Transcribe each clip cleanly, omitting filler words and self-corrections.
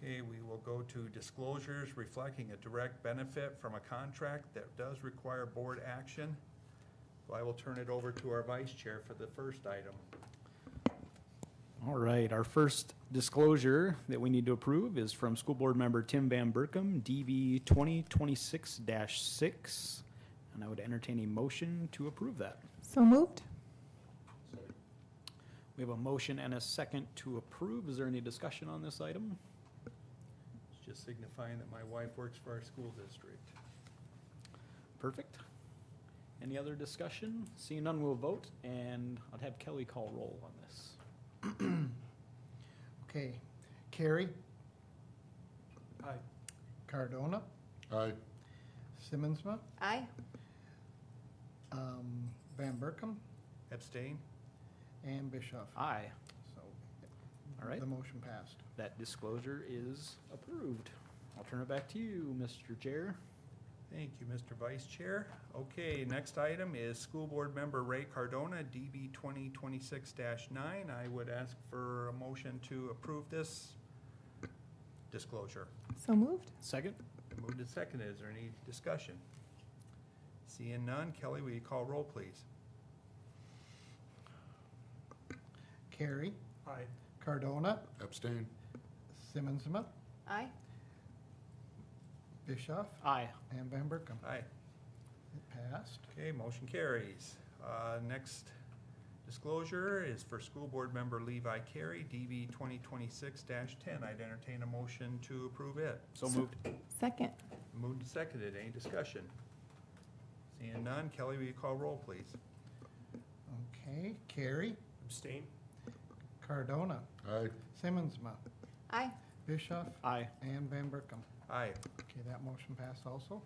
Okay, we will go to disclosures reflecting a direct benefit from a contract that does require board action. So I will turn it over to our vice chair for the first item. All right, our first disclosure that we need to approve is from School Board Member Tim Van Berkom, DV 2026-6, and I would entertain a motion to approve that. So moved. We have a motion and a second to approve. Is there any discussion on this item? It's just signifying that my wife works for our school district. Perfect. Any other discussion? Seeing none, we'll vote, and I'd have Kelly call roll on this. Okay, Carey, Aye. Cardona, Aye. Simmonsma, Aye. Van Berkom, Abstain? and Bischoff. Aye. So, All right. the motion passed. That disclosure is approved. I'll turn it back to you, Mr. Chair. Thank you, Mr. Vice Chair. Okay, next item is School Board Member Ray Cardona, DB 2026-9. I would ask for a motion to approve this disclosure. So moved. Second? Moved and seconded. Is there any discussion? Seeing none, Kelly, will you call roll, please? Carey, Aye. Cardona, Abstain. Simmonsma, Aye. Bischoff, Aye. and Van Berkom. Aye. It passed. Okay, motion carries. Next disclosure is for School Board Member Levi Carey, DB 2026-10. I'd entertain a motion to approve it. So moved. Second. Moved and seconded. Any discussion? Seeing none, Kelly, will you call roll, please? Okay, Carey, Abstain. Cardona, Aye. Simmonsma, Aye. Bischoff, Aye. and Van Berkom. Aye. Okay, that motion passed also.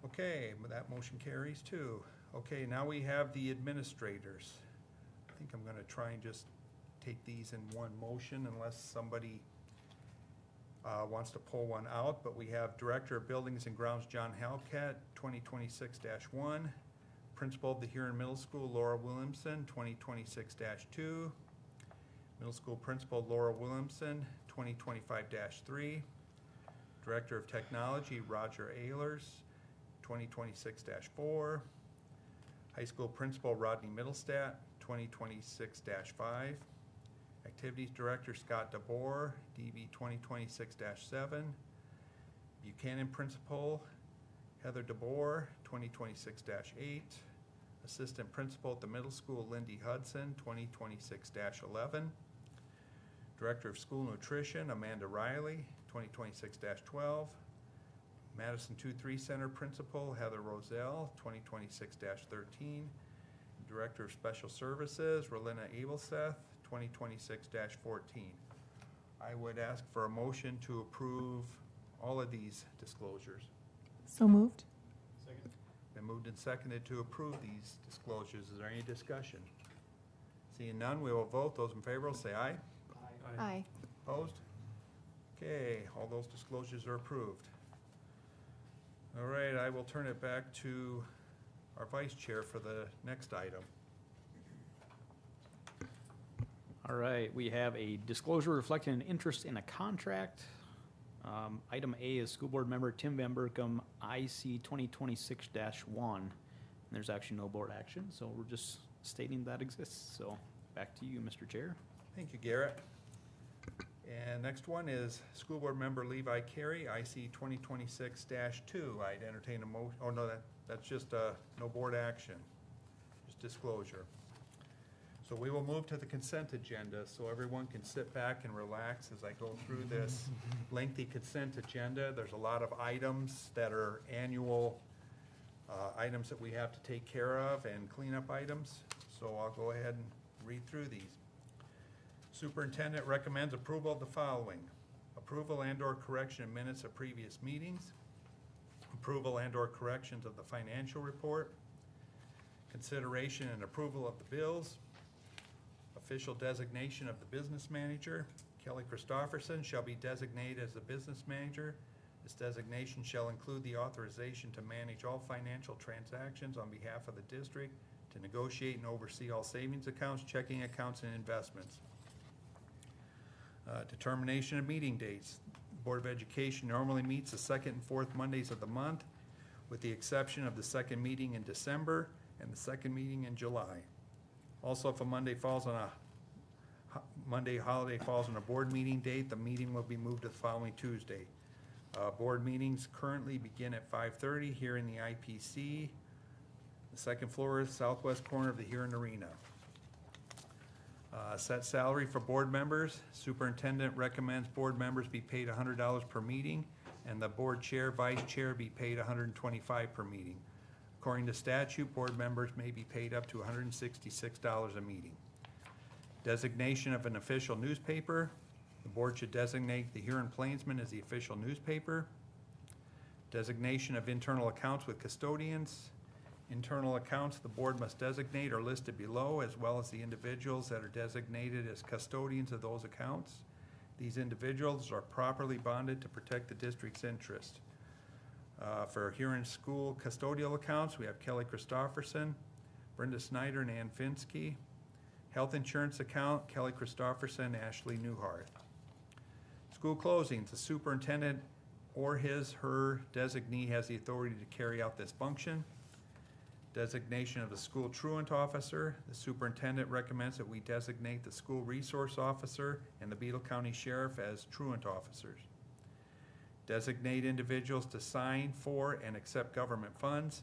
Okay, that motion carries too. Okay, now we have the administrators. I think I'm going to try and just take these in one motion unless somebody wants to pull one out. But we have Director of Buildings and Grounds John Halkett, 2026-1. Principal of the Huron Middle School Laura Williamson, 2026-2. Middle School Principal Laura Williamson, 2025-3. Director of Technology Roger Ehlers, 2026-4. High School Principal Rodney Middlestat, 2026-5. Activities Director Scott DeBoer, DB 2026-7. Buchanan Principal Heather DeBoer, 2026-8. Assistant Principal at the Middle School Lindy Hudson, 2026-11. Director of School Nutrition Amanda Riley, 2026-12. Madison 2-3 Center Principal Heather Roselle, 2026-13. Director of Special Services Rolina Abelseth, 2026-14. I would ask for a motion to approve all of these disclosures. So moved. Second. Been moved and seconded to approve these disclosures. Is there any discussion? Seeing none, we will vote. Those in favor will say aye. Aye. Opposed? Okay, all those disclosures are approved. All right, I will turn it back to our vice chair for the next item. All right, we have a disclosure reflecting an interest in a contract. Item A is School Board Member Tim Van Berkom, IC 2026-1. And there's actually no board action, so we're just stating that exists. So back to you, Mr. Chair. Thank you, Garrett. And next one is School Board Member Levi Carey, IC 2026-2. I'd entertain a motion. Oh, no, that's just no board action, just disclosure. So we will move to the consent agenda so everyone can sit back and relax as I go through this lengthy consent agenda. There's a lot of items that are annual items that we have to take care of and cleanup items. So I'll go ahead and read through these. Superintendent recommends approval of the following: approval and/or correction of minutes of previous meetings, approval and/or corrections of the financial report, consideration and approval of the bills, official designation of the business manager. Kelly Christofferson shall be designated as the business manager. This designation shall include the authorization to manage all financial transactions on behalf of the district, to negotiate and oversee all savings accounts, checking accounts, and investments. Determination of meeting dates. Board of Education normally meets the second and fourth Mondays of the month, with the exception of the second meeting in December and the second meeting in July. Also, if a Monday holiday falls on a board meeting date, the meeting will be moved to the following Tuesday. Board meetings currently begin at 5:30 here in the IPC. The second floor is southwest corner of the Huron Arena. Set salary for board members. Superintendent recommends board members be paid $100 per meeting, and the board chair, vice chair be paid $125 per meeting. According to statute, board members may be paid up to $166 a meeting. Designation of an official newspaper. The board should designate the Huron Plainsman as the official newspaper. Designation of internal accounts with custodians. Internal accounts the board must designate are listed below, as well as the individuals that are designated as custodians of those accounts. These individuals are properly bonded to protect the district's interest. For Huron School custodial accounts, we have Kelly Christofferson, Brenda Snyder, and Ann Finsky. Health insurance account, Kelly Christofferson, Ashley Newhart. School closings, the superintendent or her designee has the authority to carry out this function. Designation of the school truant officer. The superintendent recommends that we designate the school resource officer and the Beetle County Sheriff as truant officers. Designate individuals to sign for and accept government funds.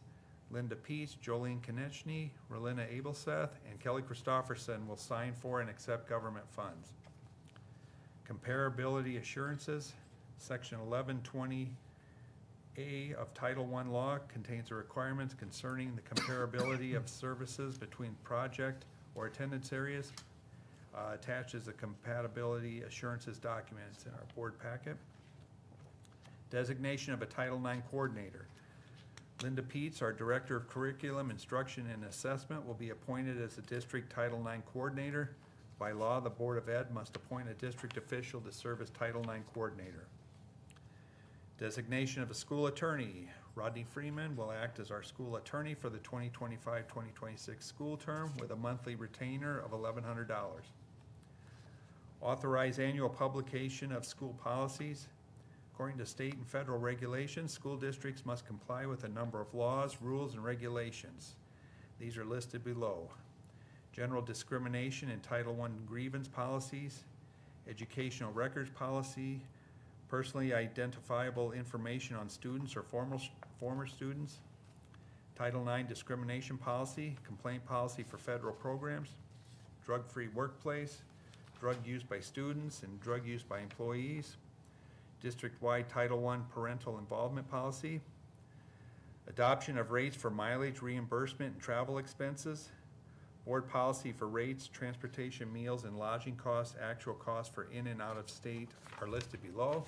Linda Peets, Jolene Konechny, Relina Abelseth, and Kelly Christofferson will sign for and accept government funds. Comparability assurances. Section 1120A of Title I law contains the requirements concerning the comparability of services between project or attendance areas. Attaches the compatibility assurances documents in our board packet. Designation of a Title IX coordinator. Linda Peets, our Director of Curriculum, Instruction, and Assessment, will be appointed as the District Title IX Coordinator. By law, the Board of Ed must appoint a district official to serve as Title IX Coordinator. Designation of a school attorney. Rodney Freeman will act as our school attorney for the 2025-2026 school term with a monthly retainer of $1,100. Authorize annual publication of school policies. According to state and federal regulations, school districts must comply with a number of laws, rules, and regulations. These are listed below. General discrimination in Title I grievance policies, educational records policy, personally identifiable information on students or former students, Title IX discrimination policy, complaint policy for federal programs, drug-free workplace, drug use by students and drug use by employees, district-wide Title I parental involvement policy, adoption of rates for mileage reimbursement and travel expenses, board policy for rates, transportation, meals, and lodging costs. Actual costs for in and out of state are listed below.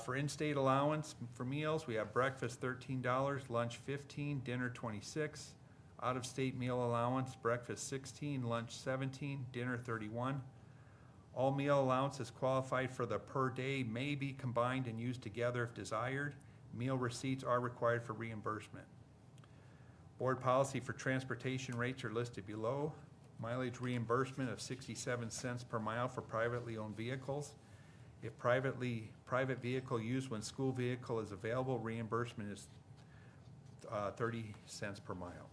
For in-state allowance for meals, we have breakfast $13, lunch $15, dinner $26. Out-of-state meal allowance, breakfast $16, lunch $17, dinner $31. All meal allowances qualified for the per day may be combined and used together if desired. Meal receipts are required for reimbursement. Board policy for transportation rates are listed below. Mileage reimbursement of 67 cents per mile for privately owned vehicles. If private vehicle used when school vehicle is available, reimbursement is 30 cents per mile.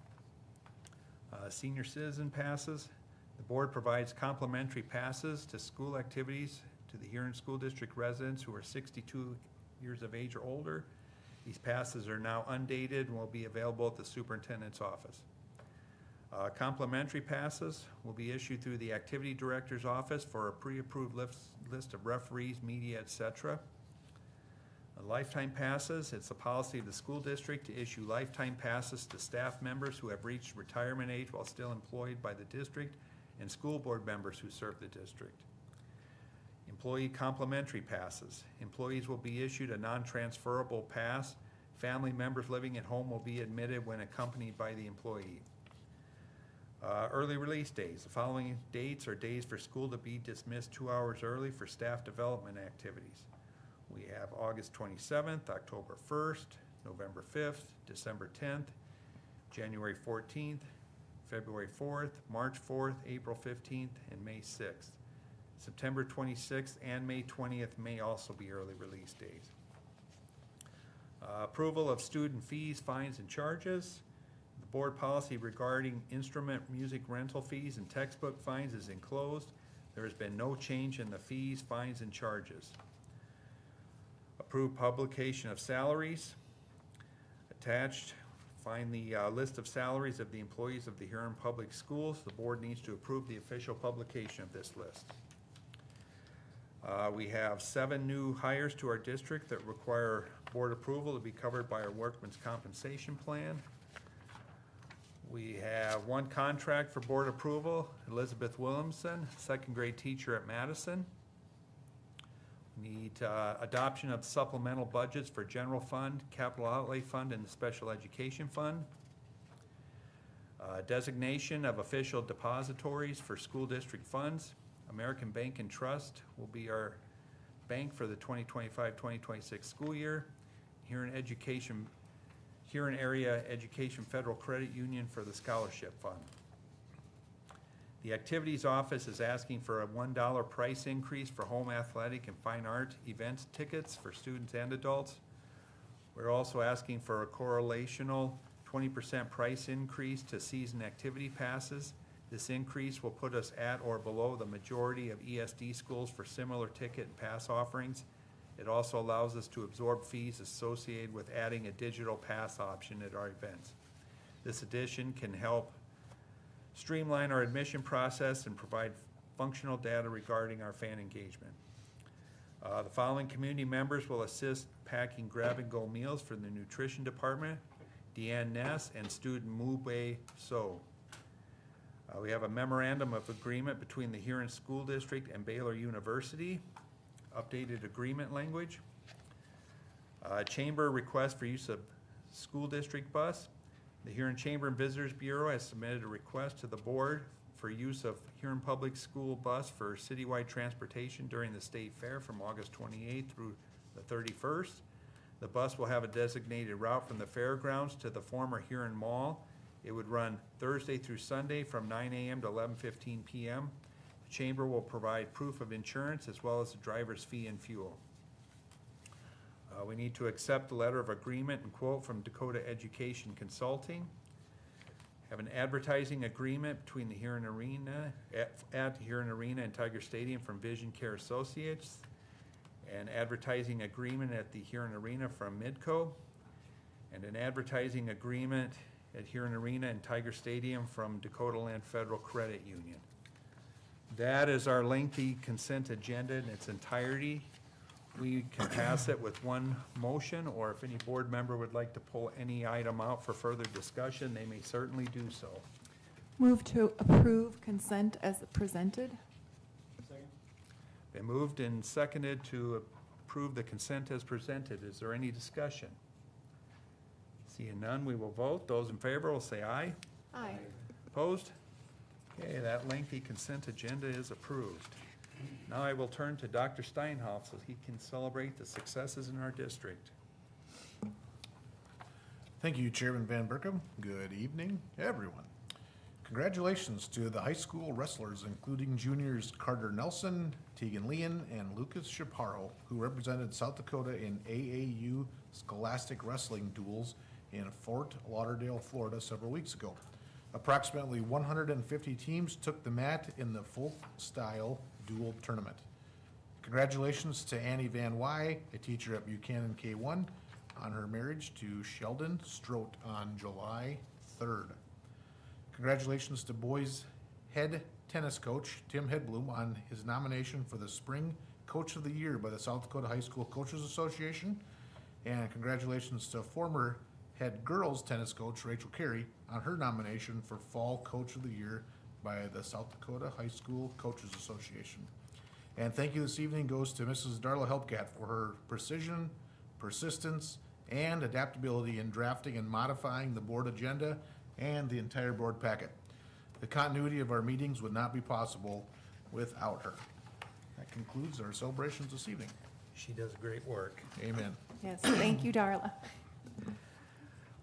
Senior citizen passes. The board provides complimentary passes to school activities to the Huron School District residents who are 62 years of age or older. These passes are now undated and will be available at the superintendent's office. Complimentary passes will be issued through the activity director's office for a pre-approved list of referees, media, etc. Lifetime passes, it's the policy of the school district to issue lifetime passes to staff members who have reached retirement age while still employed by the district and school board members who serve the district. Employee complimentary passes. Employees will be issued a non-transferable pass. Family members living at home will be admitted when accompanied by the employee. Early release days. The following dates are days for school to be dismissed 2 hours early for staff development activities. We have August 27th, October 1st, November 5th, December 10th, January 14th, February 4th, March 4th, April 15th, and May 6th. September 26th and May 20th may also be early release days. Approval of student fees, fines, and charges. The board policy regarding instrument music rental fees and textbook fines is enclosed. There has been no change in the fees, fines, and charges. Approved publication of salaries. Attached, find the list of salaries of the employees of the Huron Public Schools. The board needs to approve the official publication of this list. We have 7 new hires to our district that require board approval to be covered by our workman's compensation plan. We have 1 contract for board approval, Elizabeth Williamson, 2nd grade teacher at Madison. We need adoption of supplemental budgets for general fund, capital outlay fund, and the special education fund. Designation of official depositories for school district funds. American Bank and Trust will be our bank for the 2025-2026 school year. Huron Area Education Federal Credit Union for the scholarship fund. The Activities Office is asking for a $1 price increase for home athletic and fine art event tickets for students and adults. We're also asking for a correlational 20% price increase to season activity passes. This increase will put us at or below the majority of ESD schools for similar ticket and pass offerings. It also allows us to absorb fees associated with adding a digital pass option at our events. This addition can help streamline our admission process and provide functional data regarding our fan engagement. The following community members will assist packing grab-and-go meals for the nutrition department: Deanne Ness and student Mube So. We have a memorandum of agreement between the Huron School District and Baylor University. Updated agreement language. Chamber request for use of school district bus. The Huron Chamber and Visitors Bureau has submitted a request to the board for use of Huron Public School bus for citywide transportation during the state fair from August 28th through the 31st. The bus will have a designated route from the fairgrounds to the former Huron Mall. It would run Thursday through Sunday from 9 a.m. to 11:15 p.m. The Chamber will provide proof of insurance as well as the driver's fee and fuel. We need to accept the letter of agreement and quote from Dakota Education Consulting. Have an advertising agreement between the Huron Arena, at Huron Arena and Tiger Stadium from Vision Care Associates. An advertising agreement at the Huron Arena from Midco. And an advertising agreement at Huron Arena and Tiger Stadium from Dakota Land Federal Credit Union. That is our lengthy consent agenda in its entirety. We can pass it with one motion, or if any board member would like to pull any item out for further discussion, they may certainly do so. Move to approve consent as presented. Been moved and seconded to approve the consent as presented. Is there any discussion? Seeing none, we will vote. Those in favor will say aye. Aye. Opposed? Okay, that lengthy consent agenda is approved. Now I will turn to Dr. Steinhoff so he can celebrate the successes in our district. Thank you, Chairman Van Berkom. Good evening, everyone. Congratulations to the high school wrestlers, including juniors Carter Nelson, Tegan Leon, and Lucas Chaparro, who represented South Dakota in AAU Scholastic Wrestling Duels in Fort Lauderdale, Florida, several weeks ago. Approximately 150 teams took the mat in the folk-style duel tournament. Congratulations to Annie Van Wy, a teacher at Buchanan K-1, on her marriage to Sheldon Strout on July 3rd. Congratulations to boys head tennis coach Tim Hedblum on his nomination for the Spring Coach of the Year by the South Dakota High School Coaches Association. And congratulations to former head girls tennis coach Rachel Carey on her nomination for Fall Coach of the Year by the South Dakota High School Coaches Association. And thank you this evening goes to Mrs. Darla Helpcat for her precision, persistence, and adaptability in drafting and modifying the board agenda and the entire board packet. The continuity of our meetings would not be possible without her. That concludes our celebrations this evening. She does great work. Amen. Yes, thank you, Darla.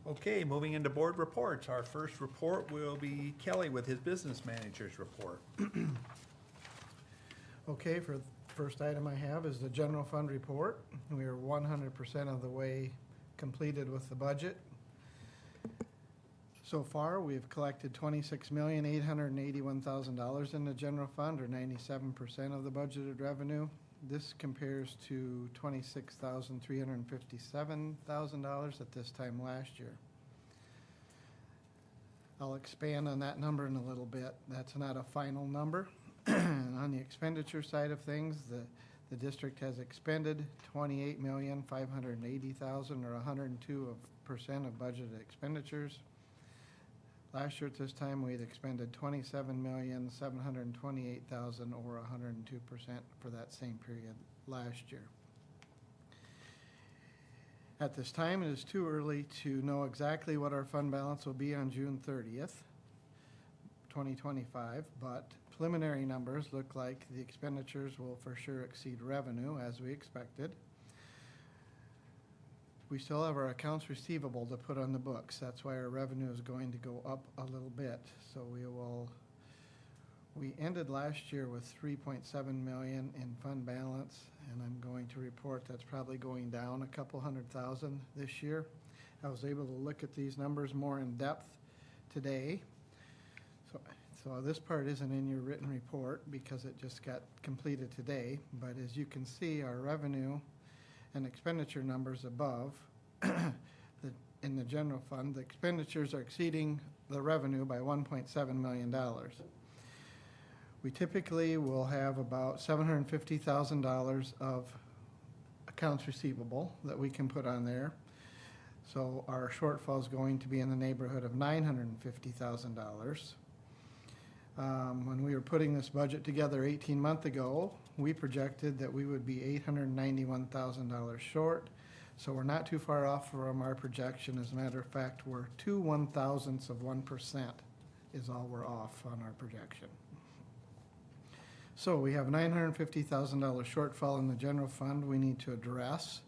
Okay, moving into board reports. Our first report will be Kelly with his business manager's report. Okay, for the first item I have is the general fund report. We are 100% of the way completed with the budget. So far, we've collected $26,881,000 in the general fund, or 97% of the budgeted revenue. This compares to $26,357,000 at this time last year. I'll expand on that number in a little bit. That's not a final number. On the expenditure side of things, the district has expended $28,580,000, or 102% of budgeted expenditures. Last year at this time, we had expended $27,728,000, or 102% for that same period last year. At this time, it is too early to know exactly what our fund balance will be on June 30th, 2025, but preliminary numbers look like the expenditures will for sure exceed revenue, as we expected. We still have our accounts receivable to put on the books. That's why our revenue is going to go up a little bit. So we ended last year with $3.7 million in fund balance, and I'm going to report that's probably going down a couple $100,000 this year. I was able to look at these numbers more in depth today. So this part isn't in your written report because it just got completed today. But as you can see, our revenue and expenditure numbers above in the general fund, the expenditures are exceeding the revenue by $1.7 million. We typically will have about $750,000 of accounts receivable that we can put on there. So our shortfall is going to be in the neighborhood of $950,000. When we were putting this budget together 18 months ago, we projected that we would be $891,000 short. So we're not too far off from our projection. As a matter of fact, we're 0.02% is all we're off on our projection. So we have $950,000 shortfall in the general fund we need to address.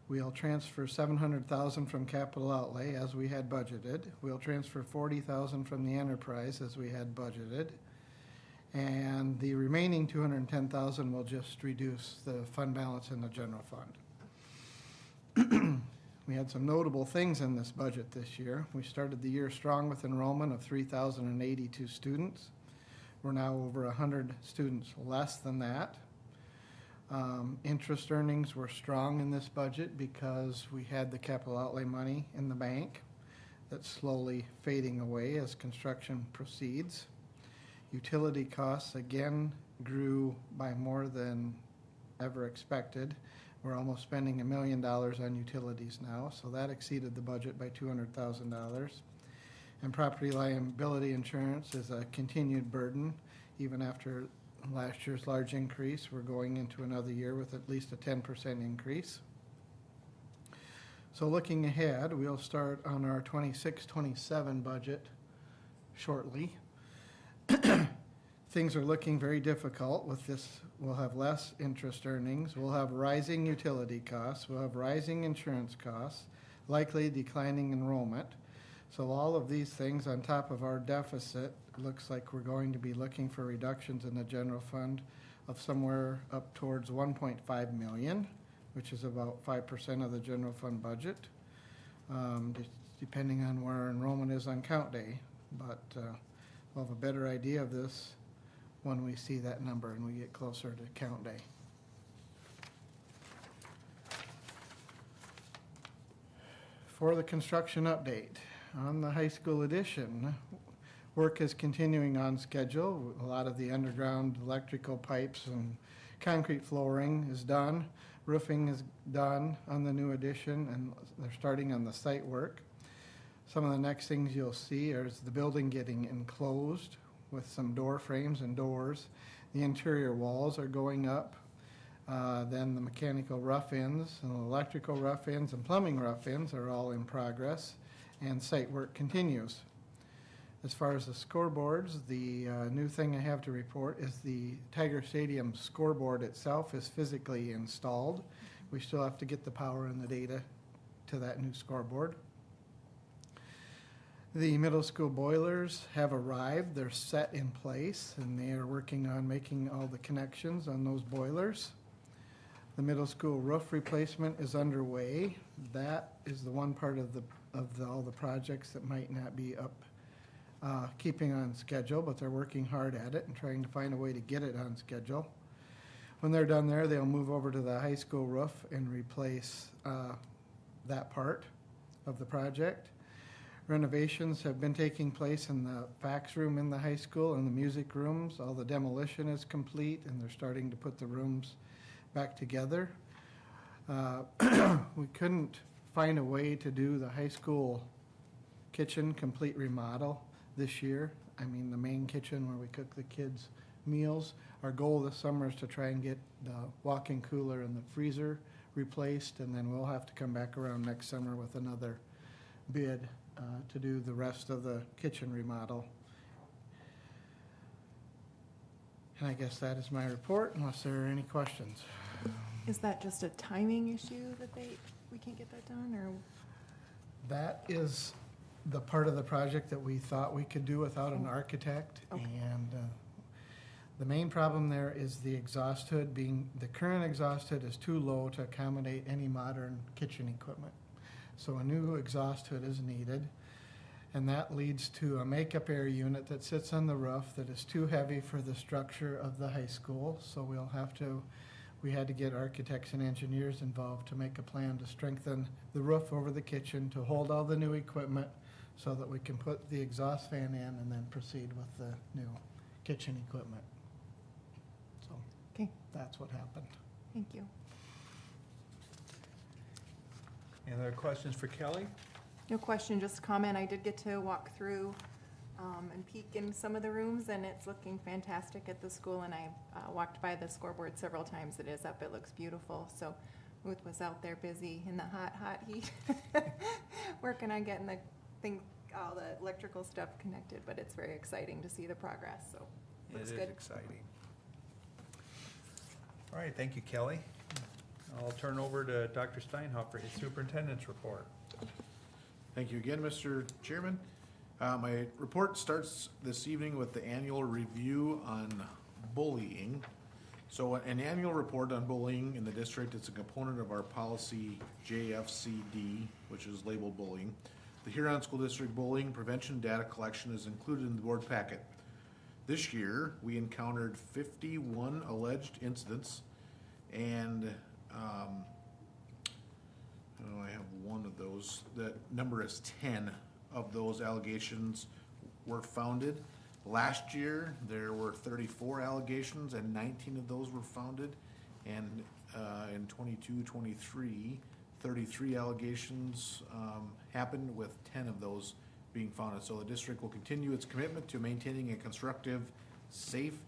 We'll transfer $700,000 from capital outlay as we had budgeted. We'll transfer $40,000 from the enterprise as we had budgeted. And the remaining $210,000 will just reduce the fund balance in the general fund. We had some notable things in this budget this year. We started the year strong with enrollment of 3,082 students. We're now over 100 students less than that. Interest earnings were strong in this budget because we had the capital outlay money in the bank that's slowly fading away as construction proceeds. Utility costs again grew by more than ever expected. We're almost spending $1 million on utilities now, so that exceeded the budget by $200,000. And property liability insurance is a continued burden. Even after last year's large increase, we're going into another year with at least a 10% increase. So looking ahead, we'll start on our 26-27 budget shortly. Things are looking very difficult with this. We'll have less interest earnings. We'll have rising utility costs. We'll have rising insurance costs, likely declining enrollment. So all of these things on top of our deficit, looks like we're going to be looking for reductions in the general fund of somewhere up towards $1.5 million, which is about 5% of the general fund budget, depending on where our enrollment is on count day. But we'll have a better idea of this when we see that number and we get closer to count day. For the construction update, on the high school addition, work is continuing on schedule. A lot of the underground electrical pipes and concrete flooring is done. Roofing is done on the new addition, and they're starting on the site work. Some of the next things you'll see is the building getting enclosed with some door frames and doors. The interior walls are going up. Then the mechanical rough-ins and electrical rough-ins and plumbing rough-ins are all in progress, and site work continues. As far as the scoreboards, the new thing I have to report is the Tiger Stadium scoreboard itself is physically installed. We still have to get the power and the data to that new scoreboard. The middle school boilers have arrived. They're set in place, and they are working on making all the connections on those boilers. The middle school roof replacement is underway. That is the one part of all the projects that might not be up, keeping on schedule, but they're working hard at it and trying to find a way to get it on schedule. When they're done there, they'll move over to the high school roof and replace that part of the project. Renovations have been taking place in the fax room in the high school and the music rooms. All the demolition is complete, and they're starting to put the rooms back together. We couldn't find a way to do the high school kitchen complete remodel this year. I mean, the main kitchen where we cook the kids' meals. Our goal this summer is to try and get the walk-in cooler and the freezer replaced, and then we'll have to come back around next summer with another bid to do the rest of the kitchen remodel. And I guess that is my report, unless there are any questions. Is that just a timing issue that we can't get that done, or? That is the part of the project that we thought we could do without an architect. Okay. And the main problem there is the exhaust hood the current exhaust hood is too low to accommodate any modern kitchen equipment. So a new exhaust hood is needed, and that leads to a makeup air unit that sits on the roof that is too heavy for the structure of the high school. So we had to get architects and engineers involved to make a plan to strengthen the roof over the kitchen to hold all the new equipment so that we can put the exhaust fan in and then proceed with the new kitchen equipment. So Okay, that's what happened. thank you. Any other questions for Kelly? No question, just a comment. I did get to walk through and peek in some of the rooms, and it's looking fantastic at the school, and I walked by the scoreboard several times. It is up, it looks beautiful. So Ruth was out there busy in the hot heat, working on getting all the electrical stuff connected, but it's very exciting to see the progress, so looks It good. is exciting. All right, thank you, Kelly. I'll turn over to Dr. Steinhoff for his superintendent's report. Thank you again, Mr. Chairman. My report starts this evening with the annual review on bullying. So an annual report on bullying in the district is a component of our policy JFCD, which is labeled bullying. The Huron School District Bullying Prevention Data Collection is included in the board packet. This year, we encountered 51 alleged incidents, and I have one of those. The number is 10 of those allegations were founded. Last year, there were 34 allegations and 19 of those were founded. And in 22-23, 33 allegations happened with 10 of those being founded. So the district will continue its commitment to maintaining a constructive, safe,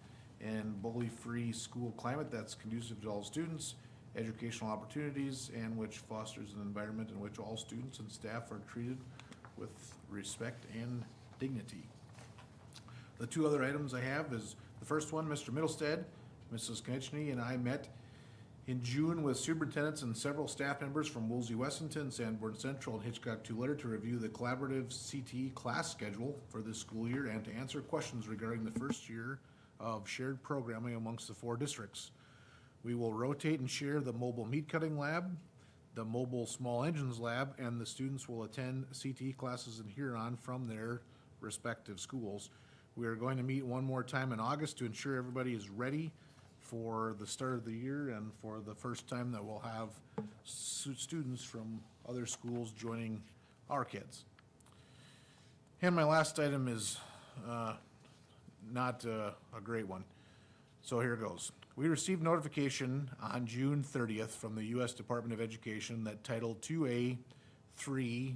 and bully-free school climate that's conducive to all students, educational opportunities, and which fosters an environment in which all students and staff are treated with respect and dignity. The two other items I have is, the first one, Mr. Middlestead, Mrs. Konechny, and I met in June with superintendents and several staff members from Woolsey Wessington, Sanborn Central, and Hitchcock Tualatin to review the collaborative CTE class schedule for this school year and to answer questions regarding the first year of shared programming amongst the 4 districts. We will rotate and share the mobile meat cutting lab, the mobile small engines lab, and the students will attend CTE classes in Huron from their respective schools. We are going to meet one more time in August to ensure everybody is ready for the start of the year and for the first time that we'll have students from other schools joining our kids. And my last item is not a great one. So here it goes. We received notification on June 30th from the U.S. Department of Education that Title 2A, 3,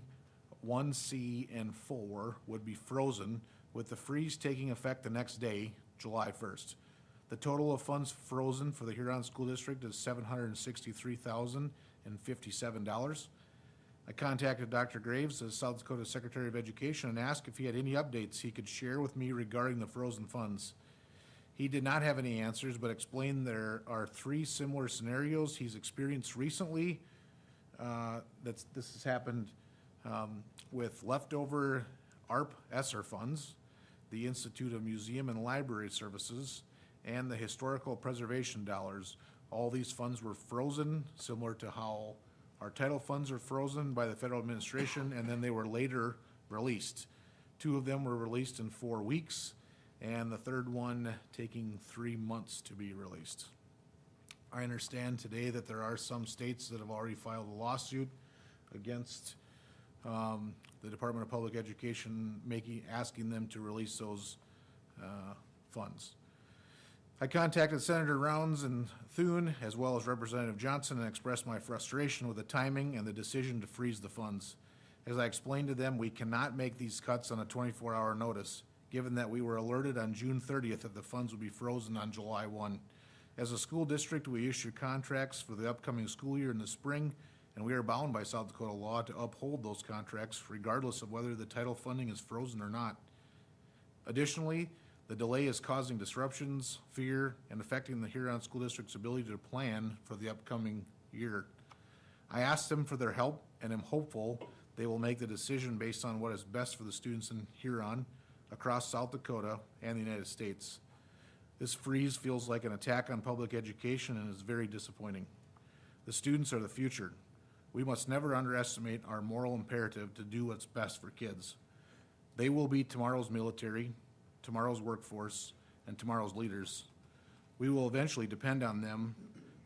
1C, and 4 would be frozen, with the freeze taking effect the next day, July 1st. The total of funds frozen for the Huron School District is $763,057. I contacted Dr. Graves, as South Dakota Secretary of Education, and asked if he had any updates he could share with me regarding the frozen funds. He did not have any answers, but explained there are 3 similar scenarios he's experienced recently. This has happened with leftover ARP ESSER funds, the Institute of Museum and Library Services, and the Historical Preservation dollars. All these funds were frozen, similar to how our title funds are frozen by the federal administration, and then they were later released. 2 of them were released in 4 weeks, and the third one taking 3 months to be released. I understand today that there are some states that have already filed a lawsuit against the Department of Public Education, asking them to release those funds. I contacted Senator Rounds and Thune, as well as Representative Johnson, and expressed my frustration with the timing and the decision to freeze the funds. As I explained to them, we cannot make these cuts on a 24-hour notice, given that we were alerted on June 30th that the funds would be frozen on July 1. As a school district, we issue contracts for the upcoming school year in the spring, and we are bound by South Dakota law to uphold those contracts regardless of whether the title funding is frozen or not. Additionally, the delay is causing disruptions, fear, and affecting the Huron School District's ability to plan for the upcoming year. I asked them for their help and am hopeful they will make the decision based on what is best for the students in Huron, across South Dakota, and the United States. This freeze feels like an attack on public education and is very disappointing. The students are the future. We must never underestimate our moral imperative to do what's best for kids. They will be tomorrow's military, tomorrow's workforce, and tomorrow's leaders. We will eventually depend on them.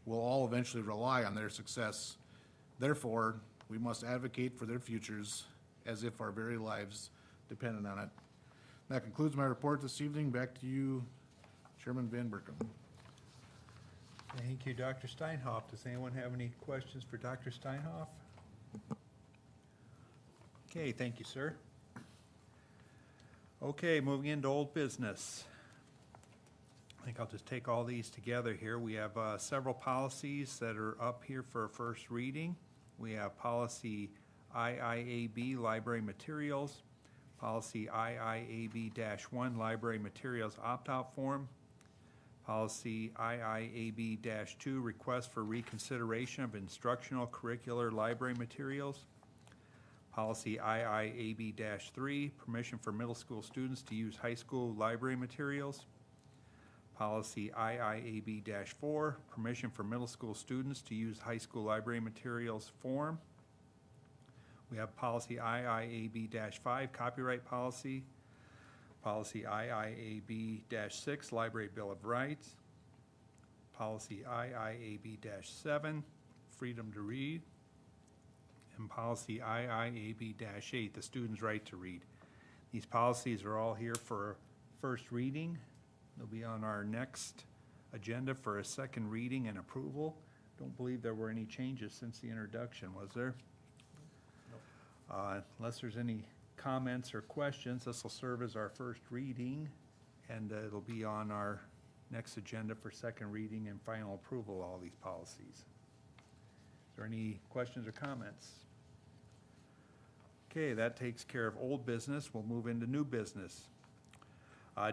We'll all eventually rely on their success. Therefore, we must advocate for their futures as if our very lives depended on it. That concludes my report this evening. Back to you, Chairman Van Berkom. Thank you, Dr. Steinhoff. Does anyone have any questions for Dr. Steinhoff? Okay, thank you, sir. Okay, moving into old business. I think I'll just take all these together here. We have several policies that are up here for a first reading. We have policy IIAB, library materials, policy IIAB-1, library materials opt-out form, policy IIAB-2, request for reconsideration of instructional curricular library materials, policy IIAB-3, permission for middle school students to use high school library materials, policy IIAB-4, permission for middle school students to use high school library materials form. We have policy IIAB-5, copyright policy, policy IIAB-6, library bill of rights, policy IIAB-7, freedom to read, and policy IIAB-8, the student's right to read. These policies are all here for first reading. They'll be on our next agenda for a second reading and approval. Don't believe there were any changes since the introduction, was there? Unless there's any comments or questions, this will serve as our first reading, and it'll be on our next agenda for second reading and final approval of all these policies. Is there any questions or comments? Okay, that takes care of old business. We'll move into new business.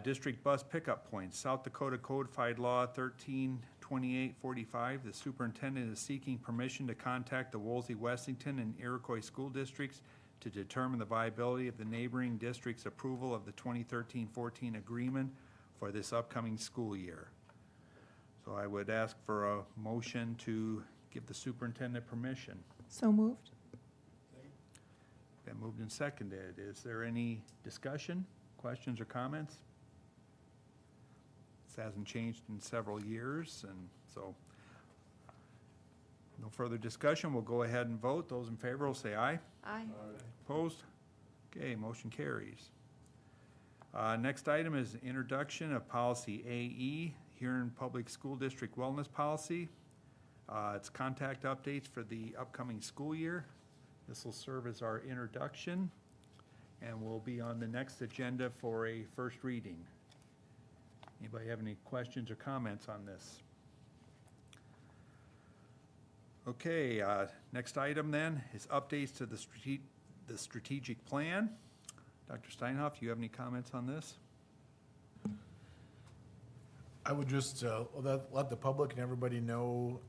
District bus pickup points, South Dakota Codified Law 132845. The superintendent is seeking permission to contact the Woolsey, Westington, and Iroquois school districts to determine the viability of the neighboring district's approval of the 2013-14 agreement for this upcoming school year. So I would ask for a motion to give the superintendent permission. So moved. Been moved and seconded. Is there any discussion, questions, or comments? This hasn't changed in several years, and so no further discussion. We'll go ahead and vote. Those in favor will say aye. Aye. Opposed? Okay, motion carries. Next item is introduction of policy AE, Huron Public School District Wellness Policy. It's contact updates for the upcoming school year. This will serve as our introduction and will be on the next agenda for a first reading. Anybody have any questions or comments on this? Okay, next item then is updates to the strategic plan. Dr. Steinhoff, do you have any comments on this? I would just let the public and everybody know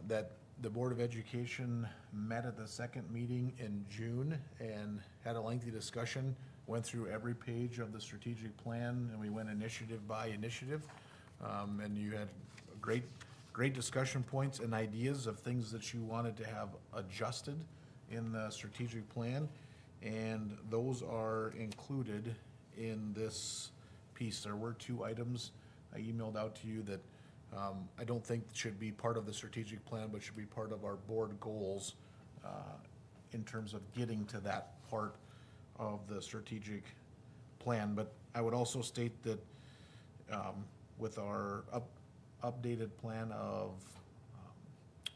that the Board of Education met at the second meeting in June and had a lengthy discussion. went through every page of the strategic plan, and we went initiative by initiative. And you had great discussion points and ideas of things that you wanted to have adjusted in the strategic plan. And those are included in this piece. There were 2 items I emailed out to you that I don't think should be part of the strategic plan, but should be part of our board goals in terms of getting to that part of the strategic plan. But I would also state that with our updated plan of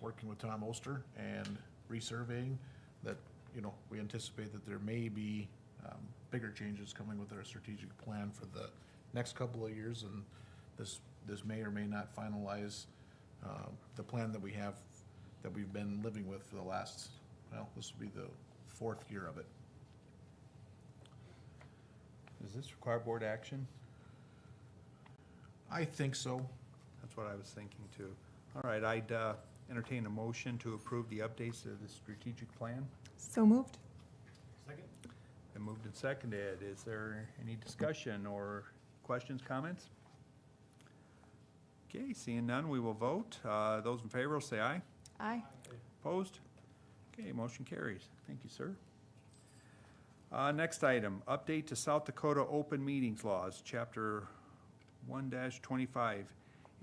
working with Tom Oster and resurveying, that, you know, we anticipate that there may be bigger changes coming with our strategic plan for the next couple of years, and this may or may not finalize the plan that we have, that we've been living with for the last, well, this will be the 4th year of it. Does this require board action? I think so. That's what I was thinking too. All right, I'd entertain a motion to approve the updates to the strategic plan. So moved. Second. Been moved and seconded. Is there any discussion or questions, comments? Okay, seeing none, we will vote. Those in favor will say aye. Aye. Opposed? Okay, motion carries. Thank you, sir. Next item, update to South Dakota open meetings laws, Chapter 1-25.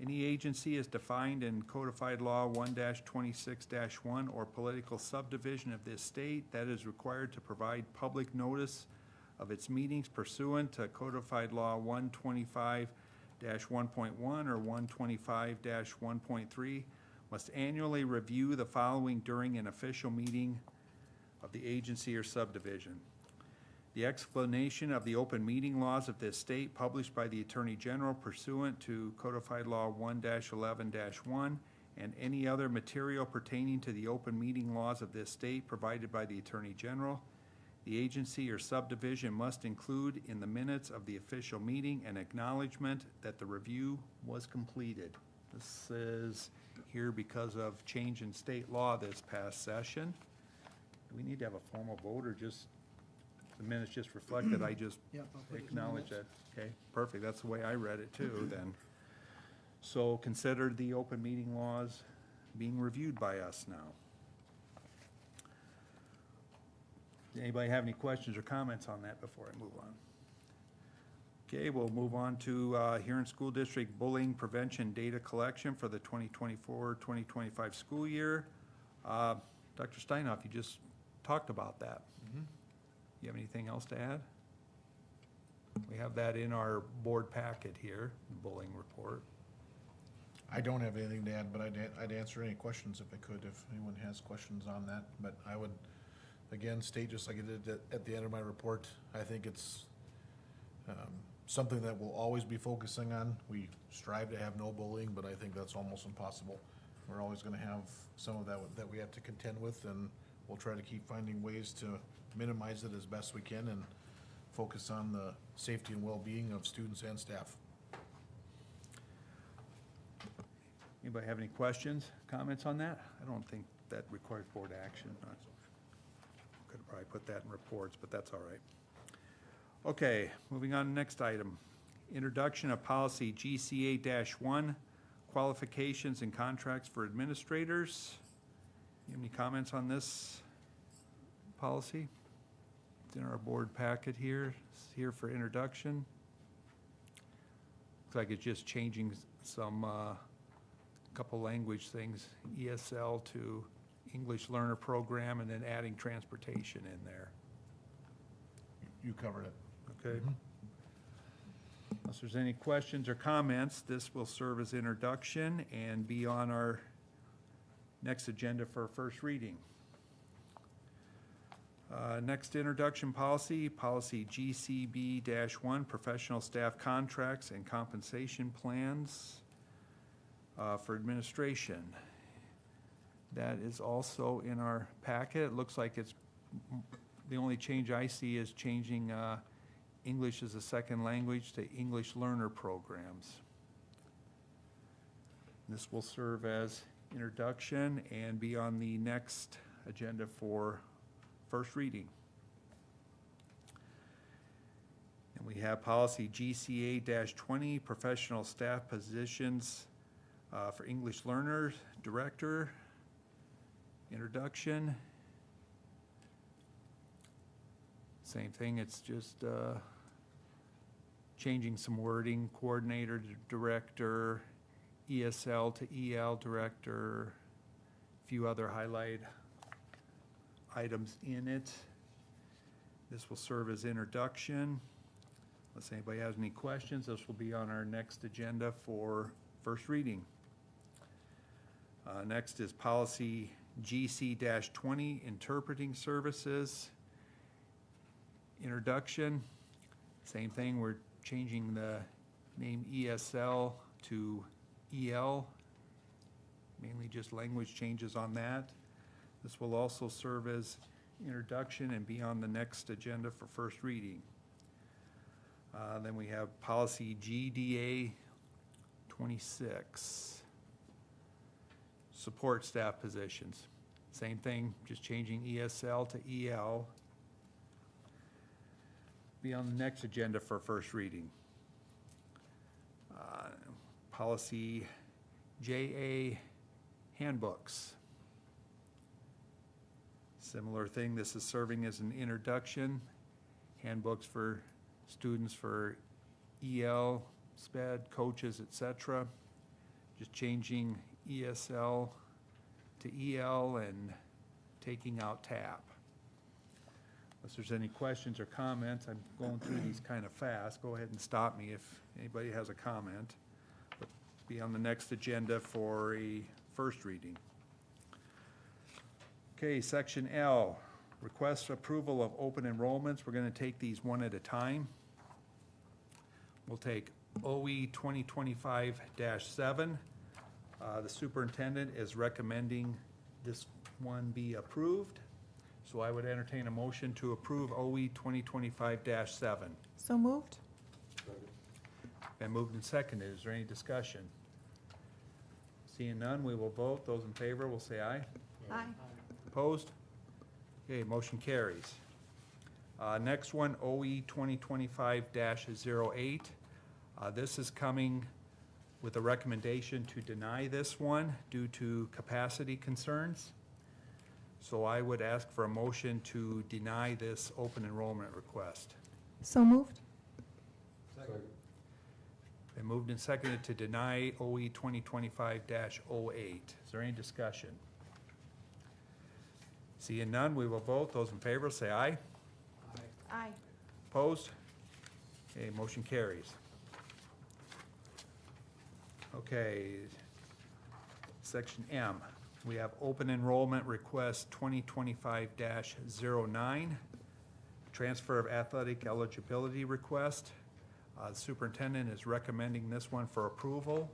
Any agency is defined in codified law 1-26-1 or political subdivision of this state that is required to provide public notice of its meetings pursuant to codified law 125-1.1 or 125-1.3 must annually review the following during an official meeting of the agency or subdivision. The explanation of the open meeting laws of this state published by the Attorney General pursuant to Codified Law 1-11-1 and any other material pertaining to the open meeting laws of this state provided by the Attorney General. The agency or subdivision must include in the minutes of the official meeting an acknowledgement that the review was completed. This is here because of change in state law this past session. Do we need to have a formal vote, or just the minutes just reflect that I just Yep, I'll put it in the acknowledge minutes. that? Okay, perfect, that's the way I read it too, then. So consider the open meeting laws being reviewed by us now. Anybody have any questions or comments on that before I move on? Okay, we'll move on to Huron School District Bullying Prevention Data Collection for the 2024-2025 school year. Dr. Steinhoff, you just talked about that. You have anything else to add? We have that in our board packet here, the bullying report. I don't have anything to add, but I'd answer any questions if I could, if anyone has questions on that. But I would, again, state, just like I did at the end of my report, I think it's something that we'll always be focusing on. We strive to have no bullying, but I think that's almost impossible. We're always gonna have some of that we have to contend with, and we'll try to keep finding ways to minimize it as best we can and focus on the safety and well-being of students and staff. Anybody have any questions, comments on that? I don't think that requires board action. Could have probably put that in reports, but that's all right. Okay, moving on to the next item. Introduction of policy GCA-1, qualifications and contracts for administrators. You have any comments on this policy? It's in our board packet here. It's here for introduction. Looks like it's just changing some couple language things, ESL to English Learner Program, and then adding transportation in there. You covered it. Okay? Unless there's any questions or comments, this will serve as introduction and be on our next agenda for first reading. Next introduction policy, policy GCB-1, professional staff contracts and compensation plans for administration. That is also in our packet. It looks like it's, the only change I see is changing English as a second language to English Learner Programs. This will serve as introduction and be on the next agenda for first reading. And we have policy GCA-20, professional staff positions for English learners, director, introduction. Same thing, it's just changing some wording, coordinator to director, ESL to EL director, a few other highlight items in it. This will serve as introduction. Unless anybody has any questions, this will be on our next agenda for first reading. Next is policy GC-20, interpreting services. Introduction, same thing, we're changing the name ESL to EL, mainly just language changes on that. This will also serve as introduction and be on the next agenda for first reading. Then we have policy GDA 26, support staff positions. Same thing, just changing ESL to EL. Be on the next agenda for first reading. Policy JA, handbooks. Similar thing, this is serving as an introduction. Handbooks for students for EL, SPED, coaches, etc. Just changing ESL to EL and taking out TAP. Unless there's any questions or comments, I'm going through these kind of fast. Go ahead and stop me if anybody has a comment. But be on the next agenda for a first reading. Okay, section L, request approval of open enrollments. We're going to take these one at a time. We'll take OE 2025-7. The superintendent is recommending this one be approved. So I would entertain a motion to approve OE 2025-7. So moved? Been moved and seconded. Is there any discussion? Seeing none, we will vote. Those in favor will say aye. Aye. Opposed? Okay, motion carries. Next one, OE 2025-08. This is coming with a recommendation to deny this one due to capacity concerns. So I would ask for a motion to deny this open enrollment request. So moved? Been moved and seconded to deny OE 2025-08. Is there any discussion? Seeing none, we will vote. Those in favor say aye. Aye. Opposed? Okay, motion carries. Okay, section M. We have open enrollment request 2025-09, transfer of athletic eligibility request. The superintendent is recommending this one for approval,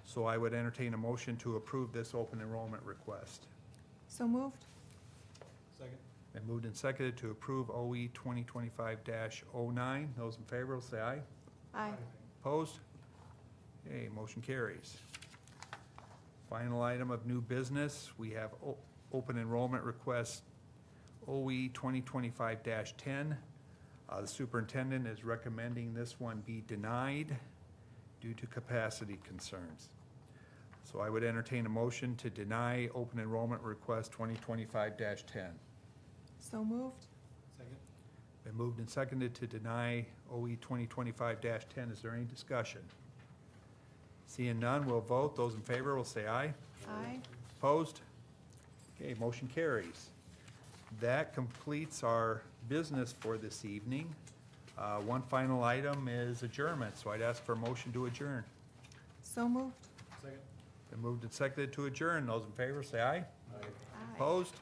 so I would entertain a motion to approve this open enrollment request. So moved? Second. Been moved and seconded to approve OE 2025-09. Those in favor will say aye. Aye. Opposed? Okay, motion carries. Final item of new business, we have open enrollment request OE 2025-10. The superintendent is recommending this one be denied due to capacity concerns. So I would entertain a motion to deny open enrollment request 2025-10. So moved? Second. Been moved and seconded to deny OE 2025-10. Is there any discussion? Seeing none, we'll vote. Those in favor will say aye. Aye. Opposed? Okay, motion carries. That completes our business for this evening. One final item is adjournment, so I'd ask for a motion to adjourn. So moved? Second. Been moved and seconded to adjourn. Those in favor say aye. Aye. Opposed?